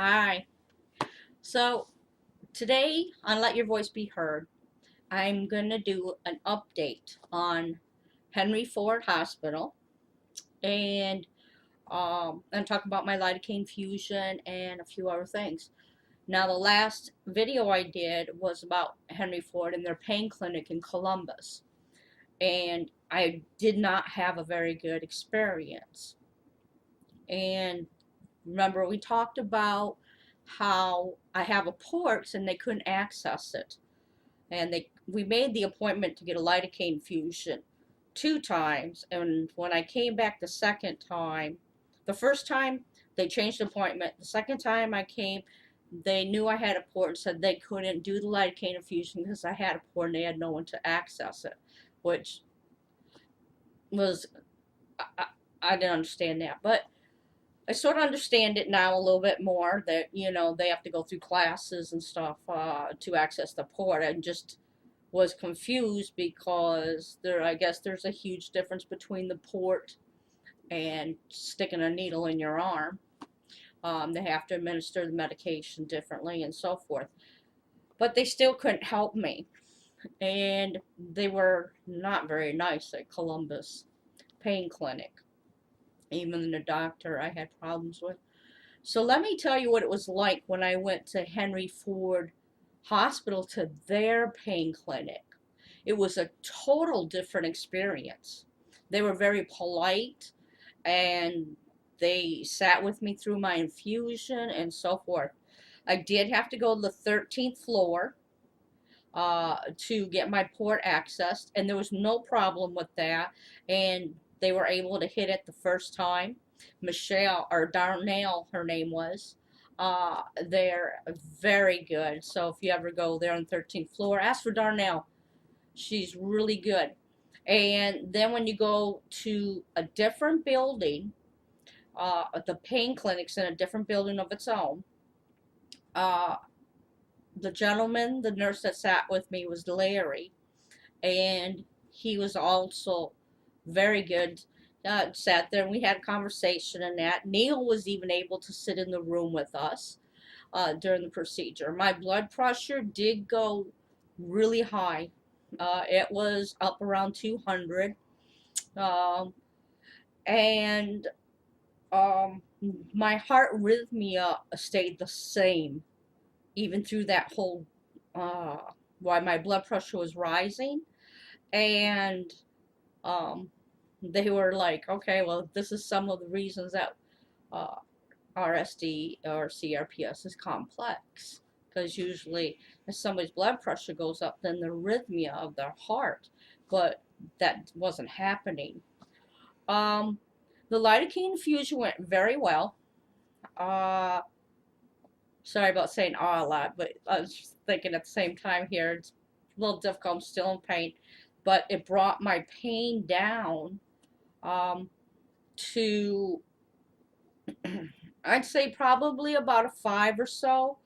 Hi. So today on Let Your Voice Be Heard, I'm going to do an update on Henry Ford Hospital and talk about my lidocaine fusion and a few other things. Now, the last video I did was about Henry Ford and their pain clinic in Columbus, and I did not have a very good experience. And remember, we talked about how I have a port and they couldn't access it. And we made the appointment to get a lidocaine infusion 2 times. And when I came back the second time, the first time they changed the appointment. The second time I came, they knew I had a port and said they couldn't do the lidocaine infusion because I had a port and they had no one to access it, which was I, I didn't understand that, but I sort of understand it now a little bit more that, they have to go through classes and stuff to access the port. I just was confused because I guess there's a huge difference between the port and sticking a needle in your arm. They have to administer the medication differently and so forth. But they still couldn't help me. And they were not very nice at Columbus Pain Clinic. Even the doctor I had problems with. So let me tell you what it was like when I went to Henry Ford Hospital to their pain clinic. It was a total different experience. They were very polite and they sat with me through my infusion and so forth. I did have to go to the 13th floor to get my port accessed, and there was no problem with that. And they were able to hit it the first time. Michelle, or Darnell, her name was. They're very good. So if you ever go there on the 13th floor, ask for Darnell. She's really good. And then when you go to a different building, the pain clinic's in a different building of its own. Uh, the nurse that sat with me was Larry, and he was also very good. Sat there and we had a conversation and that. Neil was even able to sit in the room with us during the procedure. My blood pressure did go really high. It was up around 200. Um, and um, my heart rhythmia stayed the same even through that whole uh, while my blood pressure was rising. And um, they were like, okay, well, this is some of the reasons that uh, RSD or CRPS is complex. Because usually, if somebody's blood pressure goes up, then the arrhythmia of their heart, but that wasn't happening. Um, the lidocaine infusion went very well. Uh, Sorry about saying a lot, but I was just thinking at the same time here, it's a little difficult. I'm still in pain, but it brought my pain down um, to, I'd say probably about a 5 or so.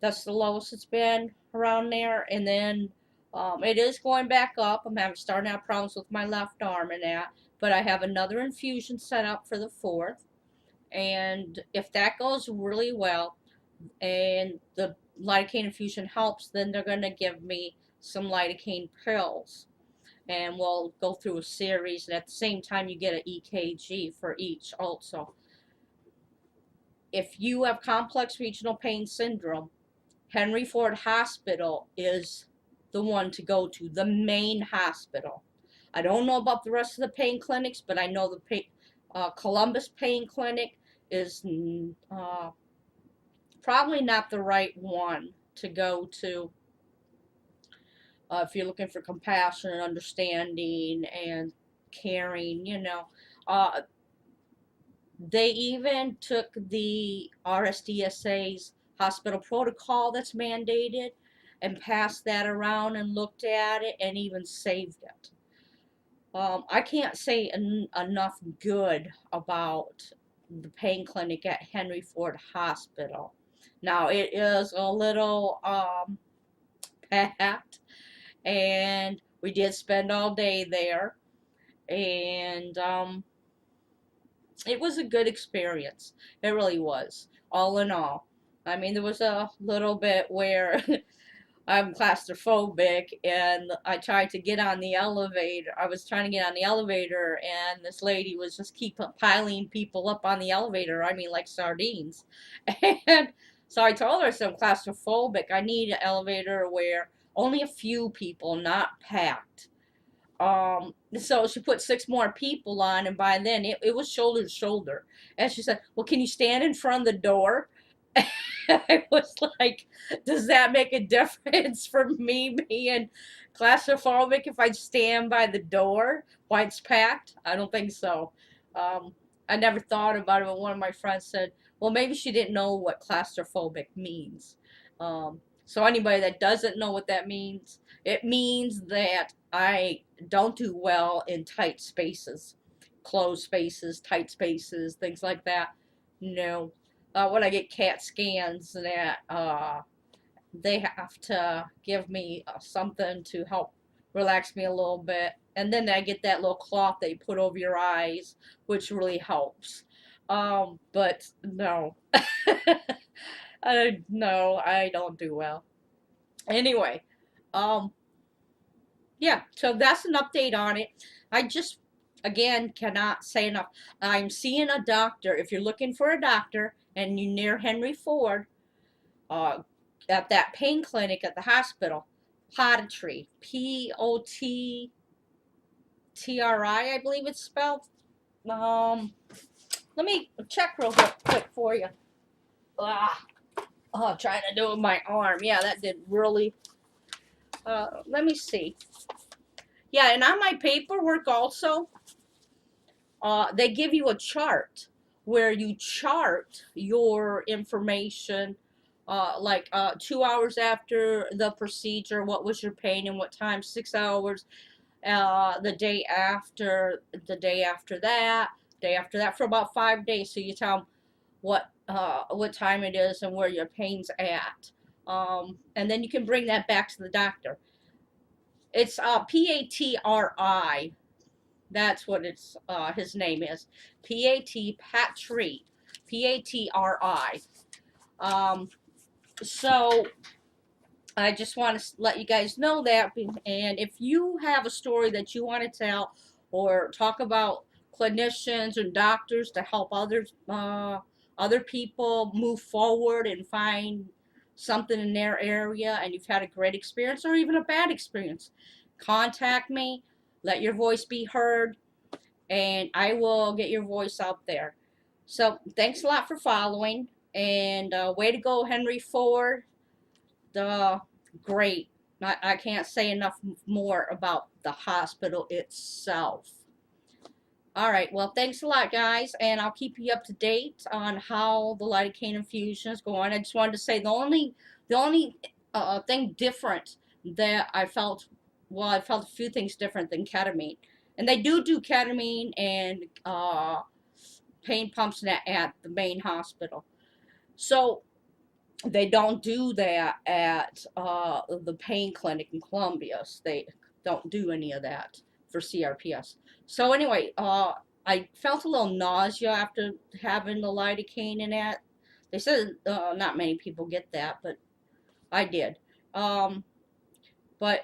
That's the lowest it's been around there. And then it is going back up. I'm having starting out problems with my left arm and that, but I have another infusion set up for the 4th. And if that goes really well and the lidocaine infusion helps, then they're going to give me some lidocaine pills. And we'll go through a series, and at the same time, you get an EKG for each also. If you have complex regional pain syndrome, Henry Ford Hospital is the one to go to, the main hospital. I don't know about the rest of the pain clinics, but I know the Columbus Pain Clinic is probably not the right one to go to if you're looking for compassion and understanding and caring, They even took the RSDSA's hospital protocol that's mandated and passed that around and looked at it and even saved it. I can't say enough good about the pain clinic at Henry Ford Hospital. Now, it is a little packed, and we did spend all day there, and it was a good experience. It really was, all in all. I mean, there was a little bit where I'm claustrophobic and I tried to get on the elevator. I was trying to get on the elevator and this lady was just keep piling people up on the elevator. I mean, like sardines. And so I told her, so I'm claustrophobic. I need an elevator where only a few people, not packed. So she put 6 more people on, and by then it was shoulder to shoulder. And she said, well, can you stand in front of the door? I was like, does that make a difference for me being claustrophobic if I stand by the door while it's packed? I don't think so. Um, I never thought about it, but one of my friends said, well, maybe she didn't know what claustrophobic means. So anybody that doesn't know what that means, it means that I don't do well in tight spaces, closed spaces, tight spaces, things like that. No. When I get CAT scans, that they have to give me something to help relax me a little bit, and then I get that little cloth they put over your eyes, which really helps. But no, no, I don't do well. Anyway, um, yeah, so that's an update on it. I just, again, cannot say enough. I'm seeing a doctor. If you're looking for a doctor and you're near Henry Ford, uh, at that pain clinic at the hospital, Pottery, Potri, I believe it's spelled. Um, Let me check real quick for you. Ah, oh, trying to do it with my arm. Yeah, that did really. Let me see. Yeah, and on my paperwork also, they give you a chart where you chart your information, like 2 hours after the procedure, what was your pain and what time, 6 hours, the day after that, for about 5 days. So you tell them what time it is and where your pain's at, and then you can bring that back to the doctor. It's Patri. That's what it's his name is. Patri. Patri. So I just want to let you guys know that, and if you have a story that you want to tell or talk about clinicians and doctors to help other people move forward and find something in their area, and you've had a great experience or even a bad experience, contact me. Let your voice be heard, and I will get your voice out there. So thanks a lot for following, and way to go, Henry Ford. The great. I can't say enough more about the hospital itself. All right, well, thanks a lot, guys, and I'll keep you up to date on how the lidocaine infusion is going. I just wanted to say the only thing different that I felt, well, I felt a few things different than ketamine, and they do ketamine and pain pumps at the main hospital. So they don't do that at the pain clinic in Columbia. They don't do any of that for CRPS. So anyway, I felt a little nausea after having the lidocaine in that. They said not many people get that, but I did. Um,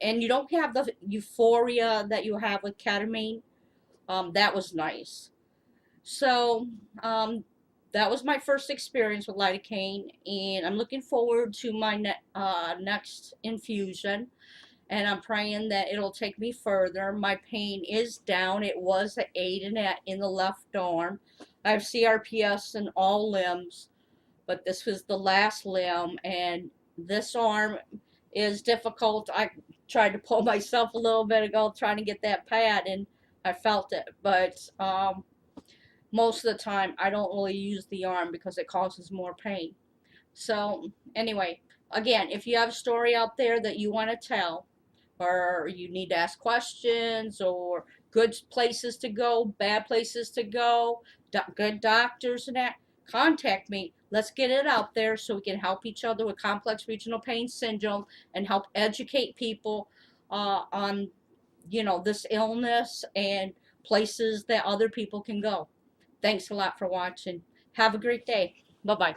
and you don't have the euphoria that you have with ketamine. That was nice. So, that was my first experience with lidocaine, and I'm looking forward to my next infusion, and I'm praying that it'll take me further. My pain is down. It was at 8 in the left arm. I have CRPS in all limbs, but this was the last limb, and this arm is difficult. I tried to pull myself a little bit ago trying to get that pad, and I felt it, but most of the time I don't really use the arm because it causes more pain. So anyway, again, if you have a story out there that you want to tell, or you need to ask questions, or good places to go, bad places to go, good doctors and that, contact me. Let's get it out there so we can help each other with complex regional pain syndrome and help educate people on this illness and places that other people can go. Thanks a lot for watching. Have a great day. Bye-bye.